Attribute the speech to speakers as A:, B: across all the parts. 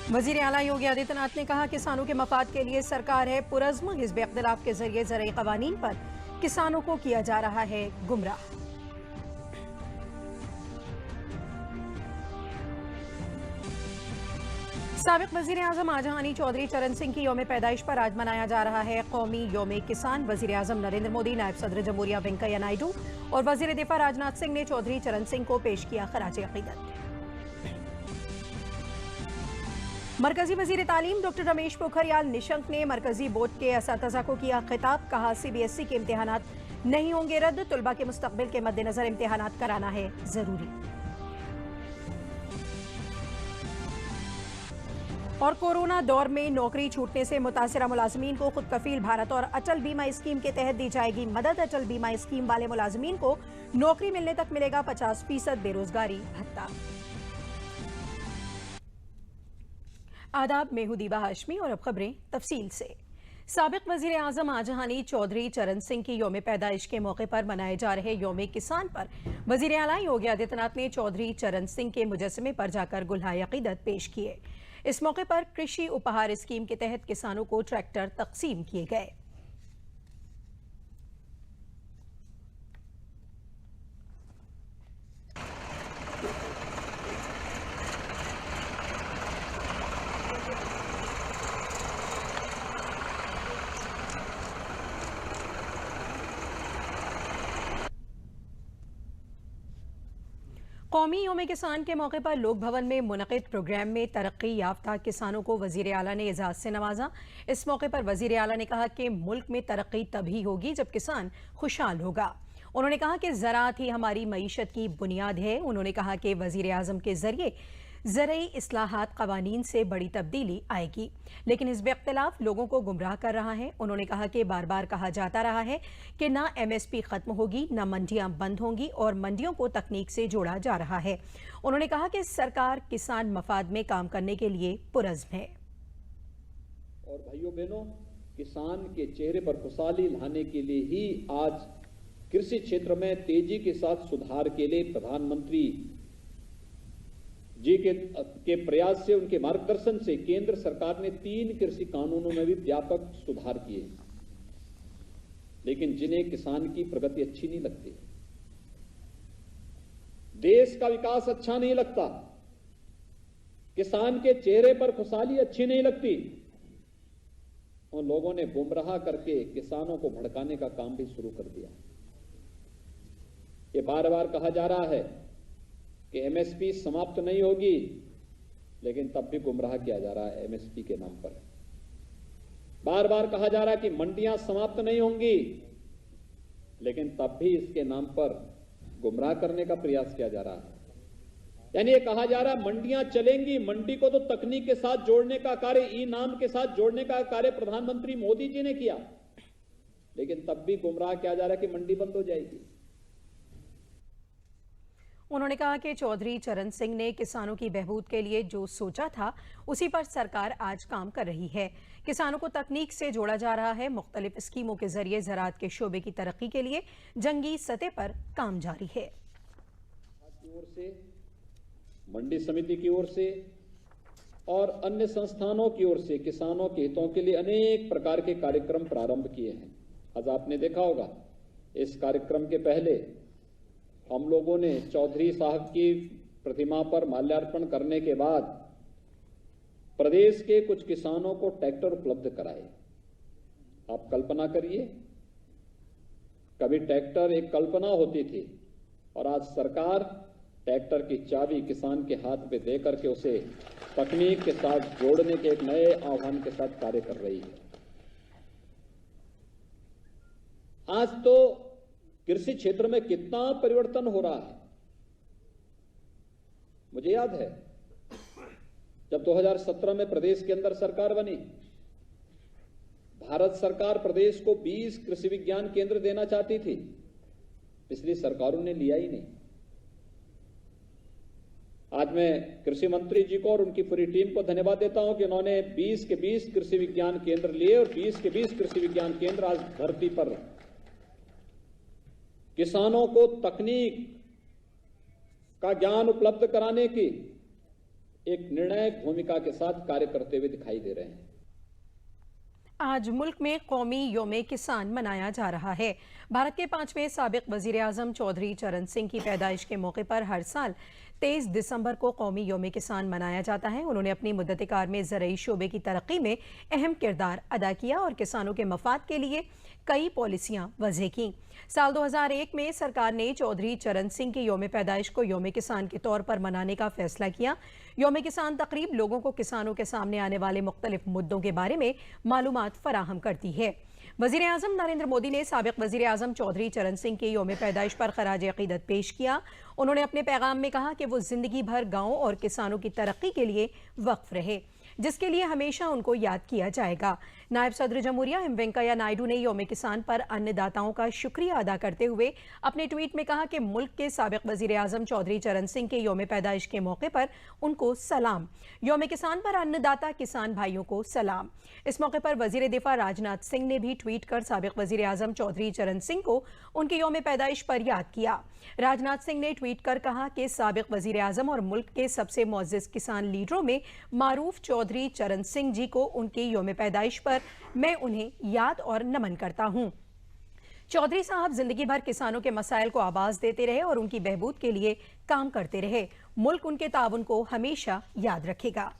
A: वजीर आला योगी आदित्यनाथ ने कहा, किसानों के मफाद के लिए सरकार है पुरज़्म। हिज़्ब इख्तिलाफ के जरिए ज़रई क़वानीन पर किसानों को किया जा रहा है गुमराह। साबिक़ वज़ीर आज़म आजहानी चौधरी चरण सिंह की यौम पैदाइश पर आज मनाया जा रहा है कौमी यौम किसान। वज़ीर आज़म नरेंद्र मोदी, नायब सदर जमहूरिया वेंकैया नायडू और वज़ीर दिफा राजनाथ सिंह ने चौधरी चरण सिंह को पेश किया खराज अक़ीदत। मरकजी वज़ीर तालीम डॉक्टर रमेश पोखरियाल निशंक ने मरकजी बोर्ड के असातिज़ा को किया खिताब। कहा, CBSE के इम्तिहानात नहीं होंगे रद्द, तुलबा के मुस्तक़बिल के मद्देनज़र इम्तिहानात कराना है ज़रूरी। और कोरोना दौर में नौकरी छूटने से मुतासिरा मुलाजमीन को खुद कफील भारत और अटल बीमा स्कीम के तहत दी जाएगी मदद। अटल बीमा स्कीम वाले मुलाजमीन को नौकरी मिलने तक मिलेगा 50% बेरोजगारी भत्ता। आदाब, मैं हूं दीबा हाशमी और अब खबरें तफसील से। साबिक़ वज़ीर आज़म आजहानी चौधरी चरण सिंह की यौम पैदाइश के मौके पर मनाए जा रहे यौम किसान पर वज़ीर आला योगी आदित्यनाथ ने चौधरी चरण सिंह के मुजस्समे पर जाकर गुलहाए अक़ीदत पेश किए। इस मौके पर कृषि उपहार स्कीम के तहत किसानों को ट्रैक्टर तक़सीम किए गए। कौमी यौम किसान के मौके पर लोक भवन में मुनक़िद प्रोग्राम में तरक्की याफ्ता किसानों को वज़ीर आला ने एजाज़ से नवाजा। इस मौके पर वज़ीर आला ने कहा कि मुल्क में तरक्की तभी होगी जब किसान खुशहाल होगा। उन्होंने कहा कि ज़राअत ही हमारी मईशत की बुनियाद है। उन्होंने कहा कि वज़ीर आज़म के जरिए ज़रई इस्लाहात क़वानीन से बड़ी तब्दीली आएगी, लेकिन हिज़्ब इख्तिलाफ लोगों को गुमराह कर रहा है। उन्होंने कहा कि बार बार कहा जाता रहा है कि ना MSP ख़त्म होगी, ना मंडियां बंद होंगी और मंडियों को तकनीक से जोड़ा जा रहा है। उन्होंने कहा कि सरकार किसान मफाद में काम करने के लिए पुरज़्म है।
B: और भाइयों बहनों, किसान के चेहरे पर खुशहाली लाने के लिए ही आज कृषि क्षेत्र में तेजी के साथ सुधार के लिए प्रधानमंत्री जी के प्रयास से, उनके मार्गदर्शन से केंद्र सरकार ने 3 कृषि कानूनों में भी व्यापक सुधार किए। लेकिन जिन्हें किसान की प्रगति अच्छी नहीं लगती, देश का विकास अच्छा नहीं लगता, किसान के चेहरे पर खुशहाली अच्छी नहीं लगती, उन लोगों ने गुमराह करके किसानों को भड़काने का काम भी शुरू कर दिया। ये बार बार कहा जा रहा है कि MSP समाप्त नहीं होगी, लेकिन तब भी गुमराह किया जा रहा है MSP के नाम पर। बार बार कहा जा रहा है कि मंडियां समाप्त नहीं होंगी, लेकिन तब भी इसके नाम पर गुमराह करने का प्रयास किया जा रहा है। यानी ये कहा जा रहा है मंडियां चलेंगी, मंडी को तो तकनीक के साथ जोड़ने का कार्य, ई-नाम के साथ जोड़ने का कार्य प्रधानमंत्री मोदी जी ने किया, लेकिन तब भी गुमराह किया जा रहा है कि मंडी बंद हो जाएगी।
A: उन्होंने कहा कि चौधरी चरण सिंह ने किसानों की बहबूद के लिए जो सोचा था, उसी पर सरकार आज काम कर रही है। किसानों को तकनीक से जोड़ा जा रहा है। मुख्तलिफ स्कीमों के जरिए ज़राअत के शोबे की तरक्की के लिए जंगी सतह पर काम जारी है।
B: की ओर से, मंडी समिति की ओर से और अन्य संस्थानों की ओर से किसानों के हितों के लिए अनेक प्रकार के कार्यक्रम प्रारंभ किए हैं। आज आपने देखा होगा, इस कार्यक्रम के पहले हम लोगों ने चौधरी साहब की प्रतिमा पर माल्यार्पण करने के बाद प्रदेश के कुछ किसानों को ट्रैक्टर उपलब्ध कराए। आप कल्पना करिए, कभी ट्रैक्टर एक कल्पना होती थी और आज सरकार ट्रैक्टर की चाबी किसान के हाथ में देकर के उसे तकनीक के साथ जोड़ने के एक नए आह्वान के साथ कार्य कर रही है। आज तो कृषि क्षेत्र में कितना परिवर्तन हो रहा है। मुझे याद है जब 2017 में प्रदेश के अंदर सरकार बनी, भारत सरकार प्रदेश को 20 कृषि विज्ञान केंद्र देना चाहती थी, पिछली सरकारों ने लिया ही नहीं। आज मैं कृषि मंत्री जी को और उनकी पूरी टीम को धन्यवाद देता हूं कि उन्होंने 20 के 20 कृषि विज्ञान केंद्र लिए और 20 के 20 कृषि विज्ञान केंद्र आज धरती पर किसानों को तकनीक का ज्ञान उपलब्ध कराने की एक निर्णायक भूमिका के साथ कार्य करते हुए दिखाई दे रहे हैं।
A: आज मुल्क में कौमी योम किसान मनाया जा रहा है। भारत के 5वें साबिक वजीर आजम चौधरी चरण सिंह की पैदाइश के मौके पर हर साल 23 दिसंबर को कौमी योम किसान मनाया जाता है। उन्होंने अपनी मुद्दत-ए-कार में ज़रई शोबे की तरक्की में अहम किरदार अदा किया और किसानों के मफाद के लिए कई पॉलिसियां वज़े की। साल 2001 में सरकार ने चौधरी चरण सिंह की योम पैदाइश को योम किसान के तौर पर मनाने का फैसला किया। योम किसान तकरीब लोगों को किसानों के सामने आने वाले मुख्तलिफ मुद्दों के बारे में मालूमात फराहम करती है। वज़ीर आज़म नरेंद्र मोदी ने साबिक वज़ीर आज़म चौधरी चरण सिंह के योम पैदाइश पर खराज अक़ीदत पेश किया। उन्होंने अपने पैगाम में कहा कि वो जिंदगी भर गाँव और किसानों की तरक्की के लिए वक्फ रहे, जिसके लिए हमेशा उनको याद किया जाएगा। नायब सदर जमहूरिया एम वेंकैया नायडू ने योम किसान पर अन्नदाताओं का शुक्रिया अदा करते हुए अपने ट्वीट में कहा कि मुल्क के साबिक वज़ीर आज़म चौधरी चरण सिंह के योम पैदाइश के मौके पर उनको सलाम। योम किसान पर अन्नदाता किसान भाइयों को सलाम। इस मौके पर वज़ीर दिफा राजनाथ सिंह ने भी ट्वीट कर साबिक वज़ीर आज़म चौधरी चरण सिंह को उनके योम पैदाइश पर याद किया। राजनाथ सिंह ने ट्वीट कर कहा कि साबिक वज़ीर आज़म और मुल्क के सबसे मुअज़्ज़ज़ किसान लीडरों में मारूफ चौधरी चरण सिंह जी को उनके योम पैदाइश पर मैं उन्हें याद और नमन करता हूं। चौधरी साहब जिंदगी भर किसानों के मसाइल को आवाज देते रहे और उनकी बहबूद के लिए काम करते रहे। मुल्क उनके ताउन को हमेशा याद रखेगा।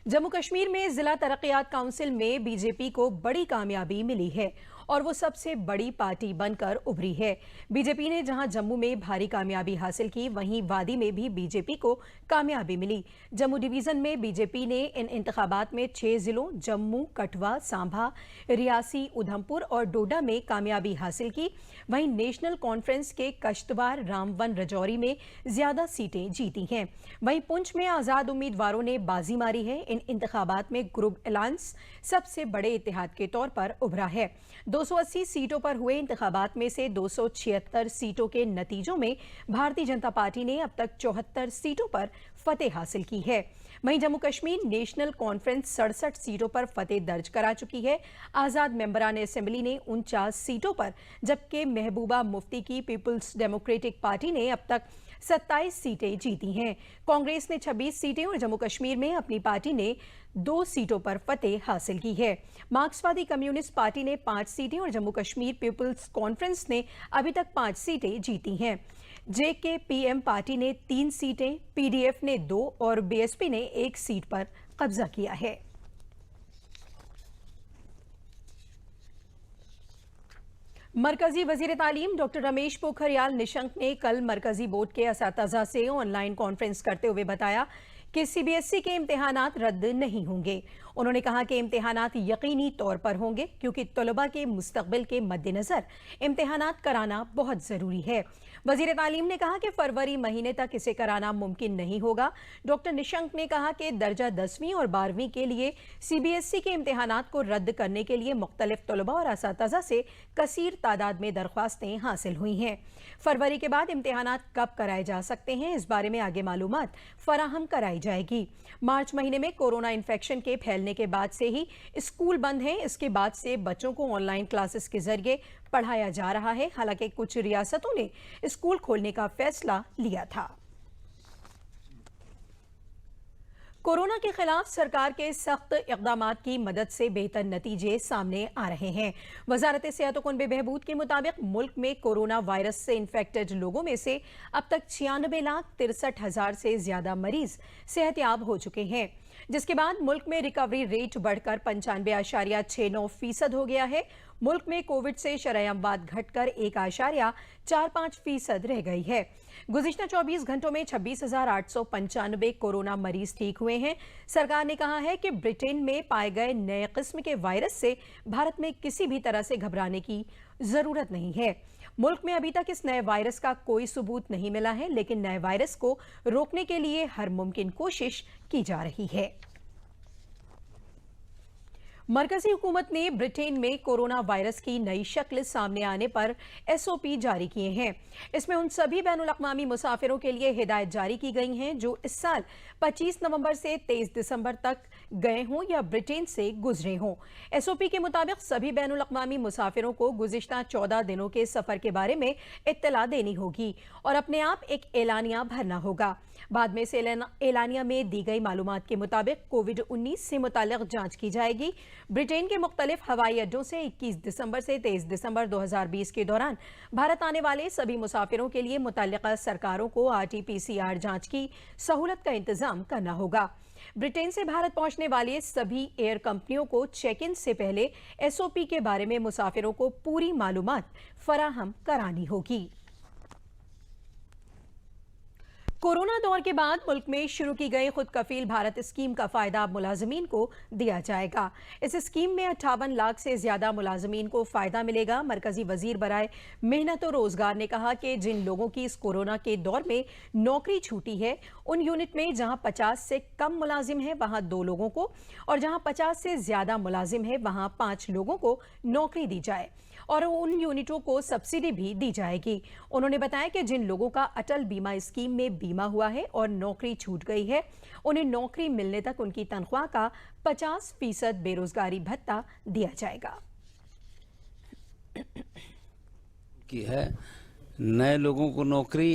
A: जम्मू कश्मीर में जिला तरक्कियात काउंसिल में बीजेपी को बड़ी कामयाबी मिली है और वो सबसे बड़ी पार्टी बनकर उभरी है। बीजेपी ने जहां जम्मू में भारी कामयाबी हासिल की, वहीं वादी में भी बीजेपी को कामयाबी मिली। जम्मू डिवीजन में बीजेपी ने इन इंतखाबात में 6 जिलों जम्मू, कठुआ, सांभा, रियासी, उधमपुर और डोडा में कामयाबी हासिल की। वहीं नेशनल कॉन्फ्रेंस के कश्तवाड़, रामबन, राजौरी में ज्यादा सीटें जीती हैं। वहीं पुंछ में आजाद उम्मीदवारों ने बाजी मारी है। इन इंतखाबात में ग्रुप अलायंस सबसे बड़े इत्तेहाद के तौर पर उभरा है। 280 सीटों पर हुए इंतखाबात में से 276 सीटों के नतीजों में भारतीय जनता पार्टी ने अब तक 74 सीटों पर फतेह हासिल की है। वहीं जम्मू कश्मीर नेशनल कॉन्फ्रेंस 67 सीटों पर फतेह दर्ज करा चुकी है। आजाद मेंबरान असेंबली ने 49 सीटों पर, जबकि महबूबा मुफ्ती की पीपल्स डेमोक्रेटिक पार्टी ने अब तक 27 सीटें जीती हैं। कांग्रेस ने 26 सीटें और जम्मू कश्मीर में अपनी पार्टी ने 2 सीटों पर फतेह हासिल की है। मार्क्सवादी कम्युनिस्ट पार्टी ने 5 सीटें और जम्मू कश्मीर पीपल्स कॉन्फ्रेंस ने अभी तक 5 सीटें जीती हैं। JKPM पार्टी ने 3 सीटें, PDF ने 2 और BSP ने 1 सीट पर कब्जा किया है। मरकजी वजीर तालीम डॉक्टर रमेश पोखरियाल निशंक ने कल मरकजी बोर्ड के असातिज़ा से ऑनलाइन कॉन्फ्रेंस करते हुए बताया कि CBSE के इम्तिहानात रद्द नहीं होंगे। उन्होंने कहा कि इम्तिहानात यकीनी तौर पर होंगे क्योंकि तलबा के मुस्तकबिल के मद्देनजर इम्तिहानात कराना बहुत ज़रूरी है। वजीर तालीम ने कहा कि फरवरी महीने तक इसे कराना मुमकिन नहीं होगा। डॉक्टर निशंक ने कहा कि दर्जा 10वीं और 12वीं के लिए CBSE के इम्तिहानात को रद्द करने के लिए मुख्तलिफ तलबा और असातिज़ा से कसीर तादाद में दरख्वास्तें हासिल हुई हैं। फरवरी के बाद इम्तिहानात कब कराए जा सकते हैं, इस बारे में आगे मालूमात फराहम कराई जाएगी। मार्च महीने में कोरोना इन्फेक्शन के फैलने के बाद से ही स्कूल बंद हैं। इसके बाद से बच्चों को ऑनलाइन क्लासेस के जरिए पढ़ाया जा रहा है। हालांकि कुछ रियासतों ने स्कूल खोलने का फैसला लिया था। कोरोना के खिलाफ सरकार के सख्त इक़दामात की मदद से बेहतर नतीजे सामने आ रहे हैं। वजारत सेहत और कुनबे बहबूद के मुताबिक मुल्क में कोरोना वायरस से इन्फेक्टेड लोगों में से अब तक 96,63,000 से ज्यादा मरीज सेहतयाब हो चुके हैं, जिसके बाद मुल्क में रिकवरी रेट बढ़कर 95.69% हो गया है। मुल्क में कोविड से शरह अमवात घटकर 1.45% रह गई है। गुज़िश्ता 24 घंटों में 26,895 कोरोना मरीज ठीक हुए हैं। सरकार ने कहा है कि ब्रिटेन में पाए गए नए किस्म के वायरस से भारत में किसी भी तरह से घबराने की जरूरत नहीं है। मुल्क में अभी तक इस नए वायरस का कोई सबूत नहीं मिला है, लेकिन नए वायरस को रोकने के लिए हर मुमकिन कोशिश की जा रही है। मरकजी हुकूमत ने ब्रिटेन में कोरोना वायरस की नई शक्ल सामने आने पर एसओपी जारी किए हैं। इसमें उन सभी बैनुल-अक़वामी मुसाफिरों के लिए हिदायत जारी की गई हैं जो इस साल 25 नवंबर से 23 दिसंबर तक गए हों या ब्रिटेन से गुजरे हों। एसओपी के मुताबिक सभी बैनुल-अक़वामी मुसाफिरों को गुज़िश्ता 14 दिनों के सफर के बारे में इत्तला देनी होगी और अपने आप एक एलानिया भरना होगा। बाद में इस एलानिया में दी गई मालूमात के मुताबिक कोविड-19 से मुताल्लिक जांच की जाएगी। ब्रिटेन के मुख्तलिफ हवाई अड्डों से 21 दिसंबर से 23 दिसंबर 2020 के दौरान भारत आने वाले सभी मुसाफिरों के लिए मुतल्लिका सरकारों को RT-PCR जांच की सहूलत का इंतजाम करना होगा। ब्रिटेन से भारत पहुंचने वाले सभी एयर कंपनियों को चेक इन से पहले एसओपी के बारे में मुसाफिरों को पूरी मालूमात फराहम करानी होगी। कोरोना दौर के बाद मुल्क में शुरू की गई खुद कफील भारत स्कीम का फायदा अब मुलाजमीन को दिया जाएगा। इस स्कीम में 58 लाख से ज्यादा मुलाजमीन को फायदा मिलेगा। मरकजी वजीर बराए मेहनत और रोजगार ने कहा कि जिन लोगों की इस कोरोना के दौर में नौकरी छूटी है उन यूनिट में जहां 50 से कम मुलाजिम है वहां 2 लोगों को और जहां 50 से ज्यादा मुलाजिम है वहां 5 लोगों को नौकरी दी जाए और उन यूनिटों को सब्सिडी भी दी जाएगी। उन्होंने बताया कि जिन लोगों का अटल बीमा स्कीम में बीमा हुआ है और नौकरी छूट गई है उन्हें नौकरी मिलने तक उनकी तनख्वाह का 50% बेरोजगारी भत्ता दिया जाएगा।
C: की है नए लोगों को नौकरी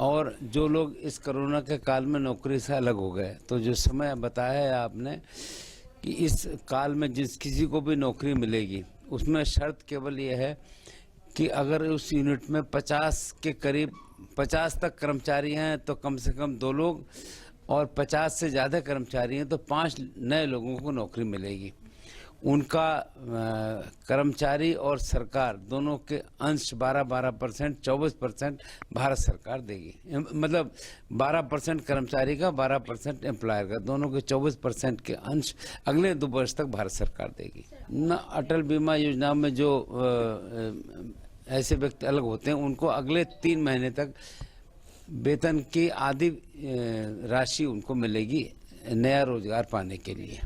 C: और जो लोग इस कोरोना के काल में नौकरी से अलग हो गए, तो जो समय बताया है आपने कि इस काल में जिस किसी को भी नौकरी मिलेगी उसमें शर्त केवल ये है कि अगर उस यूनिट में 50 के करीब 50 तक कर्मचारी हैं तो कम से कम 2 लोग और 50 से ज़्यादा कर्मचारी हैं तो 5 नए लोगों को नौकरी मिलेगी। उनका कर्मचारी और सरकार दोनों के अंश 12% 24% भारत सरकार देगी। मतलब 12% कर्मचारी का 12% एम्प्लॉयर का, दोनों के 24% के अंश अगले 2 वर्ष तक भारत सरकार देगी। न अटल बीमा योजना में जो ऐसे व्यक्ति अलग होते हैं उनको अगले 3 महीने तक वेतन की आधी राशि उनको मिलेगी नया रोजगार पाने के लिए।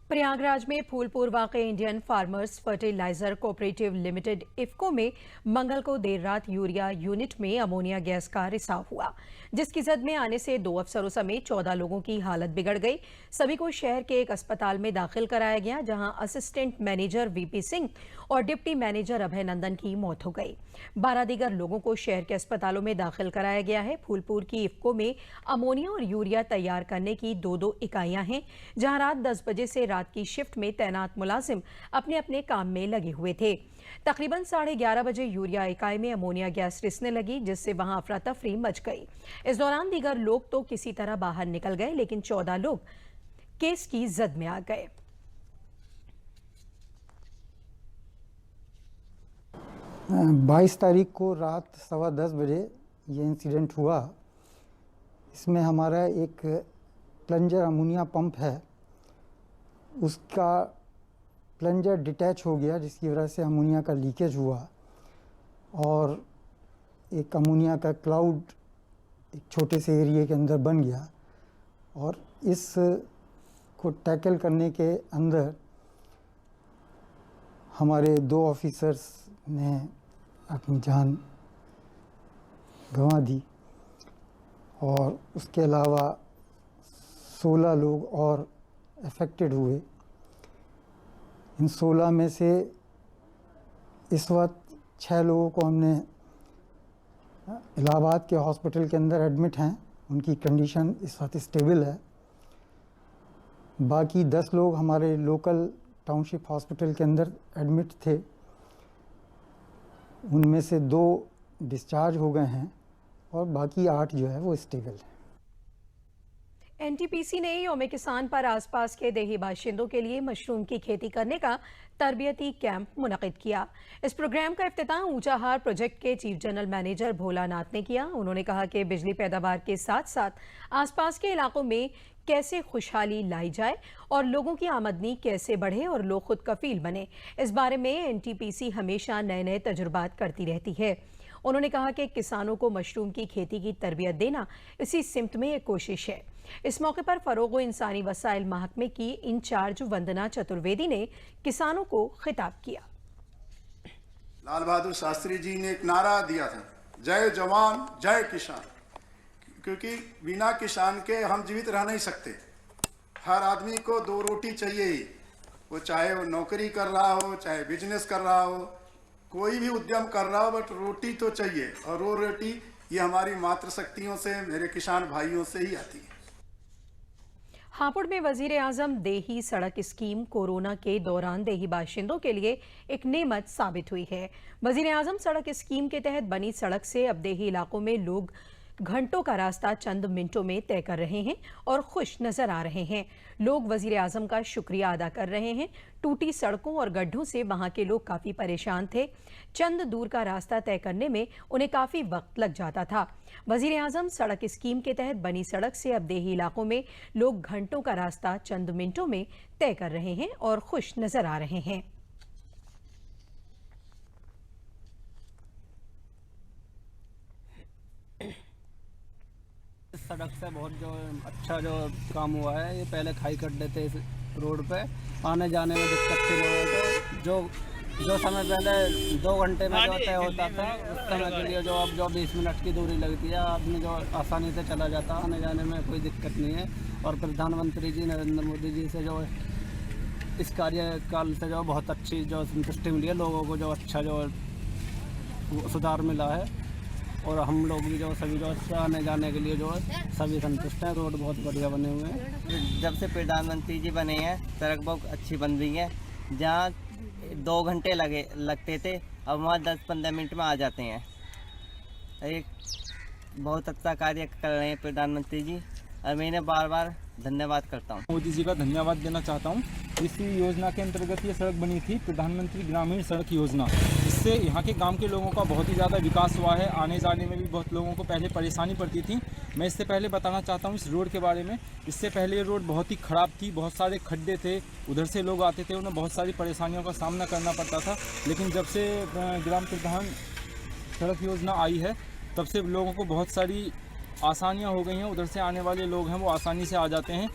A: प्रयागराज में फूलपुर वाक़े Indian farmers fertiliser cooperative limited IFFCO में मंगल को देर रात यूरिया यूनिट में अमोनिया गैस का रिसाव हुआ, जिसकी जद में आने से 2 अफसरों समेत 14 लोगों की हालत बिगड़ गई। सभी को शहर के एक अस्पताल में दाखिल कराया गया, जहां असिस्टेंट मैनेजर वीपी सिंह और डिप्टी मैनेजर अभय नंदन की मौत हो गई। 12 दीगर लोगों को शहर के अस्पतालों में दाखिल कराया गया है। फूलपुर की इफ्को में अमोनिया और यूरिया तैयार करने की 2-2 इकाइयां हैं, जहां रात 10 बजे से रात की शिफ्ट में तैनात मुलाजिम अपने अपने काम में लगे हुए थे। तकरीबन 11:30 बजे यूरिया इकाई में अमोनिया गैस रिसने लगी, जिससे वहां अफरा तफरी मच गई। इस दौरान दीगर लोग तो किसी तरह बाहर निकल गए, लेकिन 14 लोग केस की जद में आ गए।
D: बाईस तारीख को रात 10:15 बजे ये इंसिडेंट हुआ। इसमें हमारा एक प्लंजर अमोनिया पंप है, उसका प्लंजर डिटैच हो गया, जिसकी वजह से अमोनिया का लीकेज हुआ और एक अमोनिया का क्लाउड एक छोटे से एरिया के अंदर बन गया। और इस को टैकल करने के अंदर हमारे 2 ऑफिसर्स ने अपनी जान गंवा दी और उसके अलावा 16 लोग और अफेक्टेड हुए। इन 16 में से इस वक्त 6 लोगों को हमने इलाहाबाद के हॉस्पिटल के अंदर एडमिट हैं, उनकी कंडीशन इस वक्त स्टेबल है। बाकी 10 लोग हमारे लोकल टाउनशिप हॉस्पिटल के अंदर एडमिट थे, उनमें से 2 डिस्चार्ज हो गए हैं और बाकी 8 जो है वो स्टेबल है।
A: एनटीपीसी ने यौम किसान पर आसपास के देही बाशिंदों के लिए मशरूम की खेती करने का तरबियती कैंप मुनक़िद किया। इस प्रोग्राम का इफ्तिताह ऊंचाहार प्रोजेक्ट के चीफ जनरल मैनेजर भोलानाथ ने किया। उन्होंने कहा कि बिजली पैदावार के साथ साथ आसपास के इलाकों में कैसे खुशहाली लाई जाए और लोगों की आमदनी कैसे बढ़े और लोग खुद कफील बने, इस बारे में एनटीपीसी हमेशा नए नए तजुर्बात करती रहती है। उन्होंने कहा कि किसानों को मशरूम की खेती की तरबियत देना इसी सिमत में एक कोशिश है। इस मौके पर फरोग इंसानी वसाइल महकमे की इंचार्ज वंदना चतुर्वेदी ने किसानों को खिताब किया।
E: लाल बहादुर शास्त्री जी ने एक नारा दिया था, जय जवान जय किसान, क्योंकि बिना किसान के हम जीवित रह नहीं सकते। हर आदमी को 2 रोटी चाहिए ही, वो चाहे वो नौकरी कर रहा हो, चाहे बिजनेस कर रहा हो, कोई भी उद्यम कर रहा हो, बट रोटी तो चाहिए। और वो रोटी ये हमारी मातृशक्तियों से, मेरे किसान भाइयों से ही आती है।
A: हापुड़ में वजीर आजम देही सड़क स्कीम कोरोना के दौरान देही बाशिंदों के लिए एक नेमत साबित हुई है। वजीर आजम सड़क स्कीम के तहत बनी सड़क से अब देही इलाकों में लोग घंटों का रास्ता चंद मिनटों में तय कर रहे हैं और खुश नजर आ रहे हैं। लोग वजीर आजम का शुक्रिया अदा कर रहे हैं। टूटी सड़कों और गड्ढों से वहां के लोग काफी परेशान थे। चंद दूर का रास्ता तय करने में उन्हें काफी वक्त लग जाता था। वजीर आजम सड़क स्कीम के तहत बनी सड़क से अब देही इलाकों में लोग घंटों का रास्ता चंद मिनटों में तय कर रहे हैं और खुश नजर आ रहे हैं।
F: सड़क से बहुत जो अच्छा जो काम हुआ है, ये पहले खाई कर देते इस रोड पे, आने जाने में दिक्कत थी लोगों को। जो समय पहले 2 घंटे में जो तय होता था, उस समय के लिए जो अब जो 20 मिनट की दूरी लगती है, आदमी जो आसानी से चला जाता है, आने जाने में कोई दिक्कत नहीं है। और प्रधानमंत्री जी नरेंद्र मोदी जी से जो इस कार्यकाल से जो बहुत अच्छी जो संतुष्टि मिली है, लोगों को जो अच्छा जो सुधार मिला है। और हम लोग भी जो सभी जो आने जाने के लिए जो सभी संतुष्ट हैं। रोड बहुत बढ़िया बने हुए हैं।
G: जब से प्रधानमंत्री जी बने हैं, सड़क बहुत अच्छी बन रही है। जहाँ 2 घंटे लगते थे, अब वहाँ 10-15 मिनट में आ जाते हैं। एक बहुत अच्छा कार्य कर रहे हैं प्रधानमंत्री जी, और मैं इन्हें बार बार धन्यवाद करता हूँ।
H: मोदी जी का धन्यवाद देना चाहता हूँ। इस योजना के अंतर्गत ये सड़क बनी थी, प्रधानमंत्री ग्रामीण सड़क योजना। इससे यहाँ के गांव के लोगों का बहुत ही ज़्यादा विकास हुआ है। आने जाने में भी बहुत लोगों को पहले परेशानी पड़ती थी। मैं इससे पहले बताना चाहता हूँ इस रोड के बारे में। इससे पहले ये रोड बहुत ही ख़राब थी, बहुत सारे खड्डे थे, उधर से लोग आते थे, उन्हें बहुत सारी परेशानियों का सामना करना पड़ता था। लेकिन जब से ग्राम प्रधान सड़क योजना आई है, तब से लोगों को बहुत सारी आसानियाँ हो गई हैं। उधर से आने वाले लोग हैं वो आसानी से आ जाते हैं।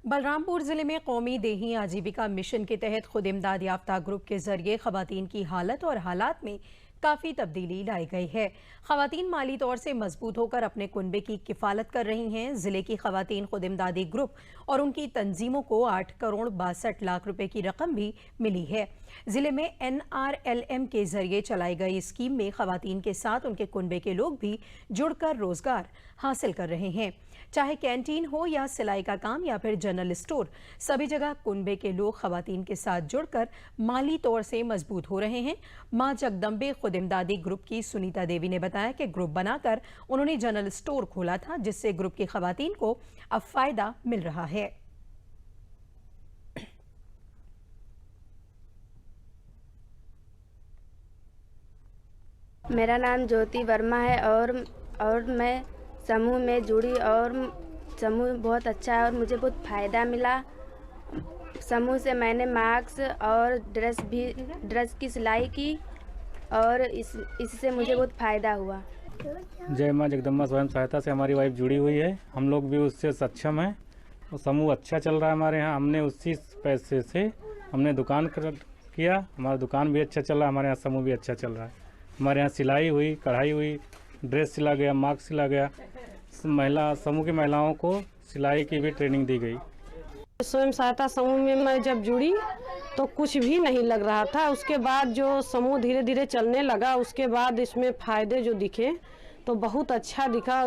A: बलरामपुर जिले में कौमी देही आजीविका मिशन के तहत खुद इमदाद याफ्ता ग्रुप के जरिए खवातीन की हालत और हालात में काफ़ी तब्दीली लाई गई है। खवातीन माली तौर से मजबूत होकर अपने कुनबे की किफ़ालत कर रही हैं। जिले की खवातीन खुद इमदादी ग्रुप और उनकी तंजीमों को 8 करोड़ 62 लाख रुपए की रकम भी मिली है। जिले में NRLM के जरिए चलाई गई स्कीम में खवातीन के साथ उनके कुनबे के लोग भी जुड़कर रोजगार हासिल कर रहे हैं। चाहे कैंटीन हो या सिलाई का काम या फिर जनरल स्टोर, सभी जगह कुनबे के लोग खवातीन के साथ जुड़कर माली तौर से मजबूत हो रहे हैं। मां जगदम्बे खुद इमदादी ग्रुप की सुनीता देवी ने बताया कि ग्रुप बनाकर उन्होंने जनरल स्टोर खोला था, जिससे ग्रुप की खवातीन को अब फायदा मिल रहा है।
I: मेरा नाम ज्योति वर्मा है और मैं समूह में जुड़ी और समूह बहुत अच्छा है और मुझे बहुत फ़ायदा मिला। समूह से मैंने मास्क और ड्रेस की सिलाई की और इससे मुझे बहुत फ़ायदा हुआ।
J: जय मां जगदम्बा स्वयं सहायता से हमारी वाइफ जुड़ी हुई है। हम लोग भी उससे सक्षम हैं। वो समूह अच्छा चल रहा है हमारे यहाँ। हमने उसी पैसे से हमने दुकान किया, हमारा दुकान भी अच्छा चल रहा है, हमारे यहाँ समूह भी अच्छा चल रहा है। हमारे यहाँ सिलाई हुई, कढ़ाई हुई, ड्रेस सिला गया, मास्क सिला गया। महिला समूह की महिलाओं को सिलाई की भी ट्रेनिंग दी गई।
K: स्वयं सहायता समूह में मैं जब जुड़ी तो कुछ भी नहीं लग रहा था। उसके बाद जो समूह धीरे धीरे चलने लगा, उसके बाद इसमें फ़ायदे जो दिखे तो बहुत अच्छा दिखा।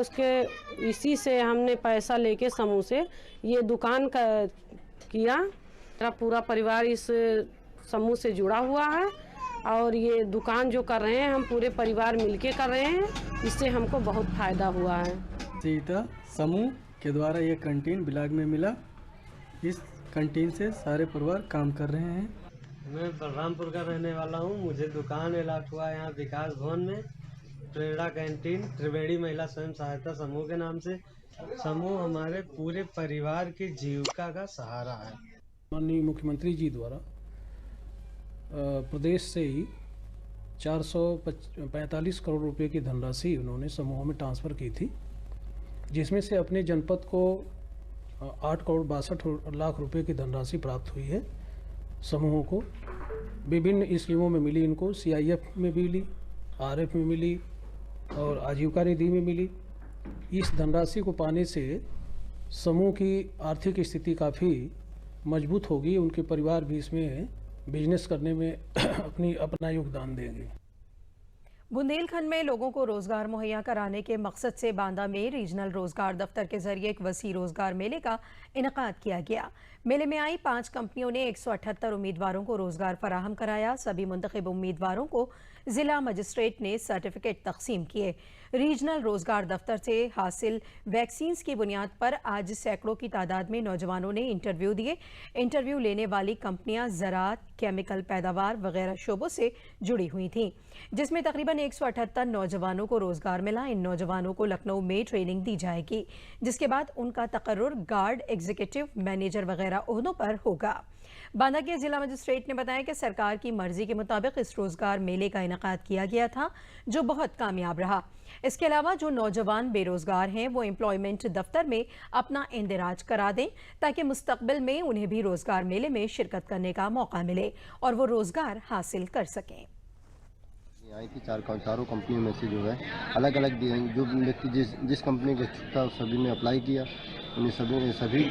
K: इसी से हमने पैसा लेके समूह से ये दुकान किया। मेरा पूरा परिवार इस समूह से जुड़ा हुआ है और ये दुकान जो कर रहे हैं हम पूरे परिवार मिलके कर रहे हैं। इससे हमको बहुत फ़ायदा हुआ है।
L: सीता समूह के द्वारा ये कैंटीन बिलाग में मिला। इस कैंटीन से सारे परिवार काम कर रहे हैं।
M: मैं बलरामपुर का रहने वाला हूँ। मुझे दुकान अलॉट हुआ है यहाँ विकास भवन में, प्रेरणा कैंटीन त्रिवेणी महिला स्वयं सहायता समूह के नाम से। समूह हमारे पूरे परिवार की जीविका का सहारा है।
N: माननीय मुख्यमंत्री जी द्वारा प्रदेश से ही
L: 445 करोड़ रुपए की धनराशि उन्होंने समूहों में ट्रांसफ़र की थी, जिसमें से अपने जनपद को 8 करोड़ 62 लाख रुपए की धनराशि प्राप्त हुई है। समूहों को विभिन्न स्कीमों में मिली, इनको CIF में भी मिली, RF में मिली और आजीविका निधि में मिली। इस धनराशि को पाने से समूह की आर्थिक स्थिति काफ़ी मजबूत होगी, उनके परिवार भी इसमें बिजनेस करने में अपना योगदान देंगे।
A: बुंदेलखंड में लोगों को रोजगार मुहैया कराने के मकसद से बांदा में रीजनल रोजगार दफ्तर के जरिए एक वसी रोजगार मेले का इनेकाद किया गया। मेले में आई 5 कंपनियों ने 178 उम्मीदवारों को रोजगार फराहम कराया। सभी मुंतखब उम्मीदवारों को जिला मजिस्ट्रेट ने सर्टिफिकेट तकसीम किए। रीजनल रोजगार दफ्तर से हासिल वैक्सीन्स की बुनियाद पर आज सैकड़ों की तादाद में नौजवानों ने इंटरव्यू दिए। इंटरव्यू लेने वाली कंपनियां ज़राअत, केमिकल पैदावार वगैरह शोबों से जुड़ी हुई थीं, जिसमें तकरीबन 178 नौजवानों को रोजगार मिला। इन नौजवानों को लखनऊ में ट्रेनिंग दी जाएगी, जिसके बाद उनका तकर्रुर गार्ड, एग्जीक्यूटिव, मैनेजर वगैरह ओहदों पर होगा। बांदा के जिला मजिस्ट्रेट ने बताया कि सरकार की मर्जी के मुताबिक इस रोजगार मेले का इनेकाद किया गया था, जो बहुत कामयाब रहा। इसके अलावा जो नौजवान बेरोजगार हैं वो एम्प्लॉयमेंट दफ्तर में अपना इंदिराज करा दें, ताकि मुस्तकबिल में उन्हें भी रोजगार मेले में शिरकत करने का मौका मिले और वो रोजगार हासिल कर सकें।
N: आई थी चारों कंपनियों में से जो है अलग अलग जो व्यक्ति जिस कंपनी का इच्छुक था सभी ने अप्लाई किया। उन्हें सभी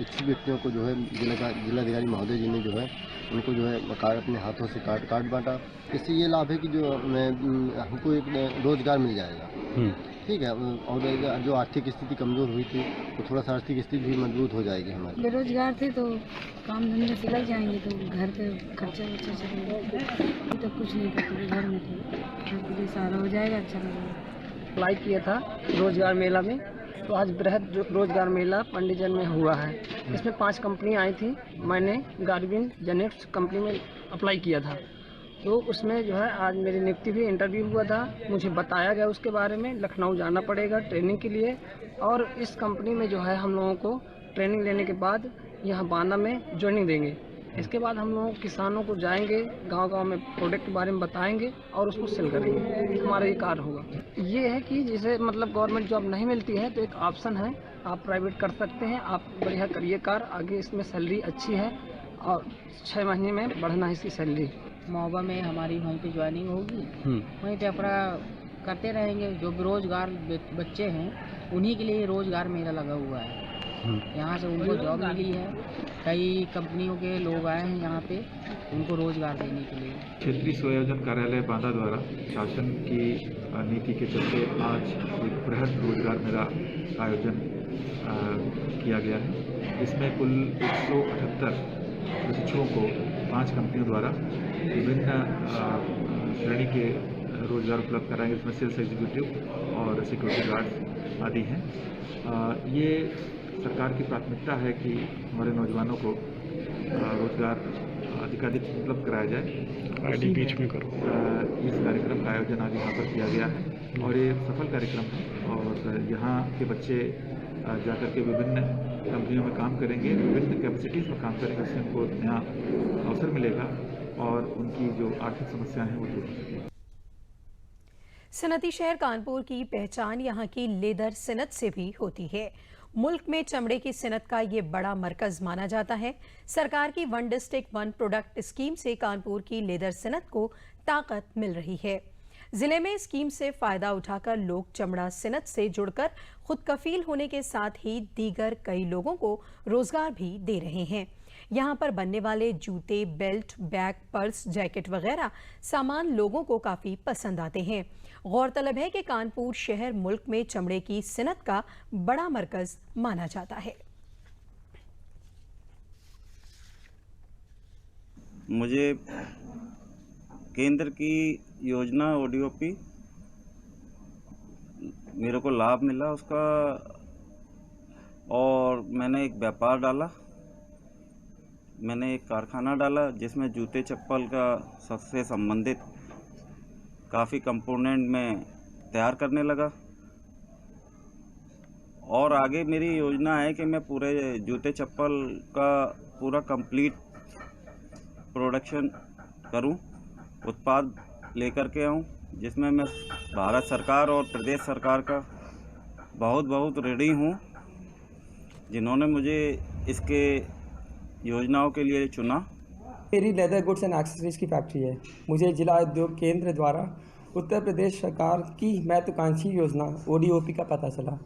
N: इच्छुक व्यक्तियों को जो है जिलाधिकारी महोदय जी ने जो है उनको जो है कार्ड अपने हाथों से कार्ड बांटा। इससे ये लाभ है कि जो हमको एक रोजगार मिल जाएगा, ठीक है, और जो आर्थिक स्थिति कमज़ोर हुई थी तो थोड़ा सा आर्थिक स्थिति भी मजबूत हो जाएगी हमारी।
O: बेरोजगार थे तो काम धंधे से लग जाएंगे तो घर पे खर्चा वर्चा चलेगा। अभी तो कुछ नहीं करते, घर में थे, घर के लिए सारा हो जाएगा, अच्छा लगेगा।
F: अप्लाई किया था रोजगार मेला में, तो आज बृहद रोजगार मेला पंडितजन में हुआ है। इसमें 5 कंपनियाँ आई थी। मैंने गार्विन जेनेट्स कंपनी में अप्लाई किया था, तो उसमें जो है आज मेरी नियुक्ति भी, इंटरव्यू हुआ था, मुझे बताया गया उसके बारे में। लखनऊ जाना पड़ेगा ट्रेनिंग के लिए, और इस कंपनी में जो है हम लोगों को ट्रेनिंग लेने के बाद यहाँ बांदा में ज्वाइनिंग देंगे। इसके बाद हम लोग किसानों को जाएंगे, गांव-गांव में प्रोडक्ट के बारे में बताएंगे और उसको सेल करेंगे। हमारा ये कार्य होगा। ये है कि जैसे मतलब गवर्नमेंट जॉब नहीं मिलती है तो एक ऑप्शन है, आप प्राइवेट कर सकते हैं, आप बढ़िया करिए कार्य, आगे इसमें सैलरी अच्छी है और 6 महीने में बढ़ना है इसकी सैलरी।
O: महोबा में हमारी वहीं पे ज्वाइनिंग होगी, वहीं पे अपना करते रहेंगे। जो बेरोजगार बच्चे हैं उन्हीं के लिए रोजगार मेला लगा हुआ है। यहाँ से उनको जॉब मिली है, कई कंपनियों के लोग आए हैं यहाँ पे उनको रोजगार देने के लिए।
P: क्षेत्रीय स्वयोजन कार्यालय बांदा द्वारा शासन की नीति के चलते आज एक बृहद रोजगार मेला का आयोजन किया गया है। इसमें कुल 178 प्रशिक्षुओं को 5 कंपनियों द्वारा विभिन्न श्रेणी के रोजगार उपलब्ध कराएंगे, जिसमें सेल्स एग्जीक्यूटिव और सिक्योरिटी गार्ड्स आदि हैं। ये सरकार की प्राथमिकता है कि हमारे नौजवानों को रोजगार अधिकाधिक उपलब्ध कराया जाए।
J: आईडी बीच में करो।
P: इस कार्यक्रम का आयोजन आज यहाँ पर किया गया है और ये सफल कार्यक्रम है और यहाँ के बच्चे जाकर के विभिन्न कंपनियों में काम करेंगे, विभिन्न कैपेसिटीज़ में काम करेंगे, उससे उनको नया अवसर मिलेगा और उनकी जो आर्थिक समस्याएं हैं वो दूर हो सकेंगी।
A: सनती शहर कानपुर की पहचान यहाँ की लेदर सनत से भी होती है। मुल्क में चमड़े की सनत का ये बड़ा मरकज माना जाता है। सरकार की 1 डिस्ट्रिक्ट 1 प्रोडक्ट स्कीम से कानपुर की लेदर सनत को ताकत मिल रही है। जिले में स्कीम से फायदा उठाकर लोग चमड़ा सनत से जुड़कर खुद कफील होने के साथ ही दीगर कई लोगों को रोजगार भी दे रहे हैं। यहाँ पर बनने वाले जूते, बेल्ट, बैग, पर्स, जैकेट वगैरह सामान लोगों को काफी पसंद आते हैं। गौरतलब है कि कानपुर शहर मुल्क में चमड़े की सनत का बड़ा मरकज माना जाता है।
Q: मुझे केंद्र की योजना ODOP मेरे को लाभ मिला उसका, और मैंने एक व्यापार डाला, मैंने एक कारखाना डाला जिसमें जूते चप्पल का सबसे संबंधित काफ़ी कंपोनेंट में तैयार करने लगा। और आगे मेरी योजना है कि मैं पूरे जूते चप्पल का पूरा कंप्लीट प्रोडक्शन करूं, उत्पाद लेकर के आऊँ, जिसमें मैं भारत सरकार और प्रदेश सरकार का बहुत बहुत ऋणी हूँ, जिन्होंने मुझे इसके योजनाओं के लिए चुना।
R: मेरी लेदर गुड्स एंड एक्सेसरीज की फैक्ट्री है। मुझे जिला उद्योग केंद्र द्वारा उत्तर प्रदेश सरकार की महत्वाकांक्षी योजना ODOP का पता चला।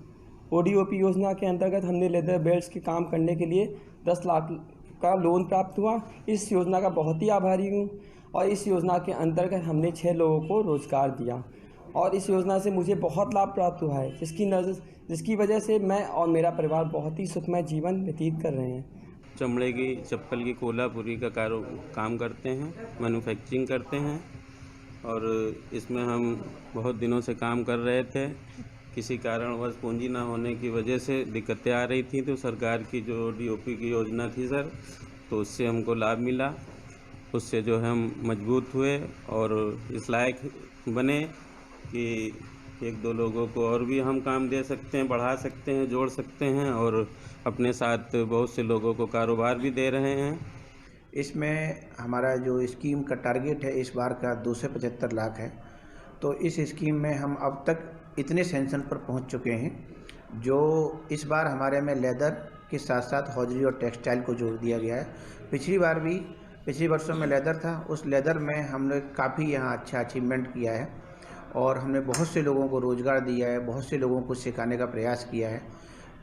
R: ODOP योजना के अंतर्गत हमने लेदर बेल्ट्स के काम करने के लिए 10 लाख का लोन प्राप्त हुआ। इस योजना का बहुत ही आभारी हूँ और इस योजना के अंतर्गत हमने 6 लोगों को रोजगार दिया और इस योजना से मुझे बहुत लाभ प्राप्त हुआ है, जिसकी वजह से मैं और मेरा परिवार बहुत ही सुखमय जीवन व्यतीत कर रहे हैं।
C: चमड़े की चप्पल की कोल्हापुरी का काम करते हैं, मैन्युफैक्चरिंग करते हैं और इसमें हम बहुत दिनों से काम कर रहे थे। किसी कारणवश पूंजी ना होने की वजह से दिक्कतें आ रही थी, तो सरकार की जो ODOP की योजना थी सर, तो उससे हमको लाभ मिला। उससे जो है हम मजबूत हुए और इस लायक बने कि 1-2 लोगों को और भी हम काम दे सकते हैं, बढ़ा सकते हैं, जोड़ सकते हैं और अपने साथ बहुत से लोगों को कारोबार भी दे रहे हैं।
S: इसमें हमारा जो स्कीम का टारगेट है इस बार का 275 लाख है। तो इस स्कीम में हम अब तक इतने सेंशन पर पहुंच चुके हैं, जो इस बार हमारे में लेदर के साथ साथ हौजरी और टेक्सटाइल को जोड़ दिया गया है। पिछली वर्षों में लेदर था, उस लेदर में हमने काफ़ी यहाँ अच्छा अचीवमेंट किया है और हमने बहुत से लोगों को रोज़गार दिया है, बहुत से लोगों को सिखाने का प्रयास किया है।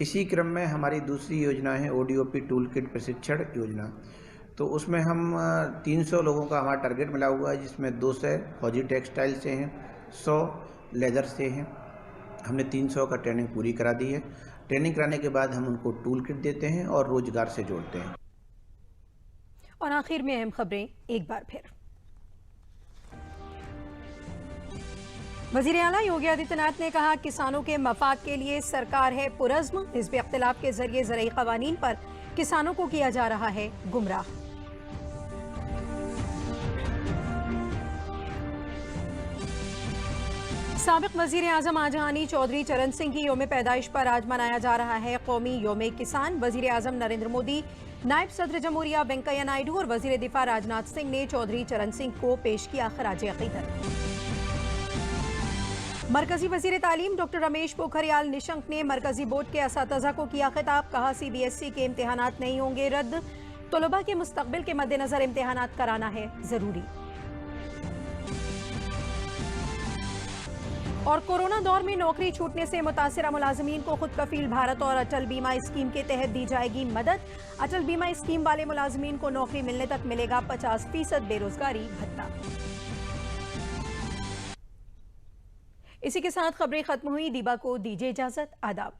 S: इसी क्रम में हमारी दूसरी योजना है ODOP टूल किट प्रशिक्षण योजना। तो उसमें हम 300 लोगों का हमारा टारगेट मिला हुआ है, जिसमें 200 फौजी टेक्सटाइल से हैं, 100 लेदर से हैं। हमने 300 का ट्रेनिंग पूरी करा दी है। ट्रेनिंग कराने के बाद हम उनको टूल किट देते हैं और रोजगार से जोड़ते हैं।
A: और आखिर में अहम खबरें एक बार फिर। वज़ीर आला योगी आदित्यनाथ ने कहा, किसानों के मफाद के लिए सरकार है पुरज़्म। हिज़्ब इख्तिलाफ के जरिए ज़रई क़वानीन पर किसानों को किया जा रहा है गुमराह। साबिक़ वज़ीर आज़म आजहानी चौधरी चरण सिंह की योम पैदाइश पर आज मनाया जा रहा है कौमी योम किसान। वज़ीर आज़म नरेंद्र मोदी, नायब सदर जमहूरिया वेंकैया नायडू और वज़ीर दिफा राजनाथ सिंह ने चौधरी चरण सिंह को पेश किया खराज अक़ीदत। मरकजी वज़ीर तालीम डॉक्टर रमेश पोखरियाल निशंक ने मरकजी बोर्ड के असातिज़ा को किया खिताब। कहा, CBSE के इम्तिहानात नहीं होंगे रद्द, तलबा के मुस्तक़बिल के मद्देनज़र इम्तिहानात कराना है ज़रूरी। और कोरोना दौर में नौकरी छूटने से मुतासिरा मुलाजमीन को खुद कफील भारत और अटल बीमा स्कीम के तहत दी जाएगी मदद। अटल बीमा स्कीम वाले मुलाजमीन को नौकरी मिलने तक मिलेगा 50% बेरोजगारी भत्ता। इसी के साथ खबरें खत्म हुई। दीबा को दीजिए इजाजत। आदाब।